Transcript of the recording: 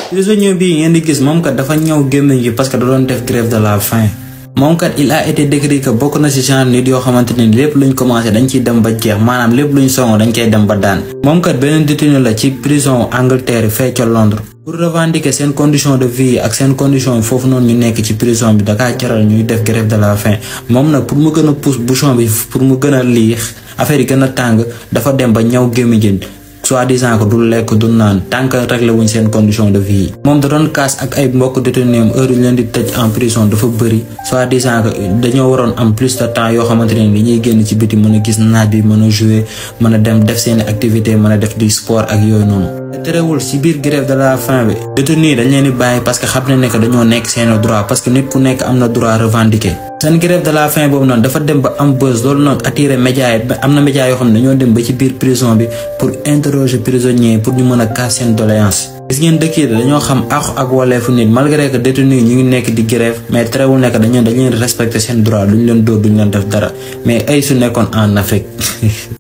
prisonnier bii ngeen di gis moom kat dafa ñëw gémmiñ gi parce que da doon def grève de la faim. moom kat il a été décrit que bokk na ci genre nit yoo xamante ne lépp luñ commencé dañ ciy dem ba jeex maanaam lépp luñ songo dañ koy dem ba daan. moom kat beneen détenu la ci prison Angleterre fee ca Londres. pour revendiquer seen condition de vie ak seen condition foofu noonu ñu nekk ci prison bi dakaa jaral ñuy def grève de la faim moom nag pour mu gën a pousse bouchon bi pour mu gën a liix affaire yi gën a tàng dafa dem ba ñaw gémmiñ soi-disant que du lekk du naan tant que réglé wuñ seen condition de vie. moom da doon kaas ak ay mbokk détenus heure yu leen di tëj en prison dafa bëri soi-disant que dañoo waroon am plus de temps yoo xamante ne dañuy génn ci biti mën a gis naaj bi mën a jouer mën a dem def seen activité mën a def du sport ak yooyu noonu. te terewul si biir grève de la faim bi détenus dañ leen di bàyyi parce que xam nañ ne que dañoo nekk seen droit parce que nit ku nekk am na droit revendiquer. seen grève de la faim boobu noonu dafa dem ba am buzz loolu noonu attiré média yi am na média yoo xam ne dañoo dem ba ci biir prison bi pour interroger prisonniers pour ñu mën a kaas seen doléance. gis ngeen dëkk yi dañoo xam ak waleefu nit malgré que détenus ñu ngi nekk di grève mais terewul nekk dañ leen respecter seen droit duñ leen dóor duñ leen def dara mais ay su nekkoon en Afrique.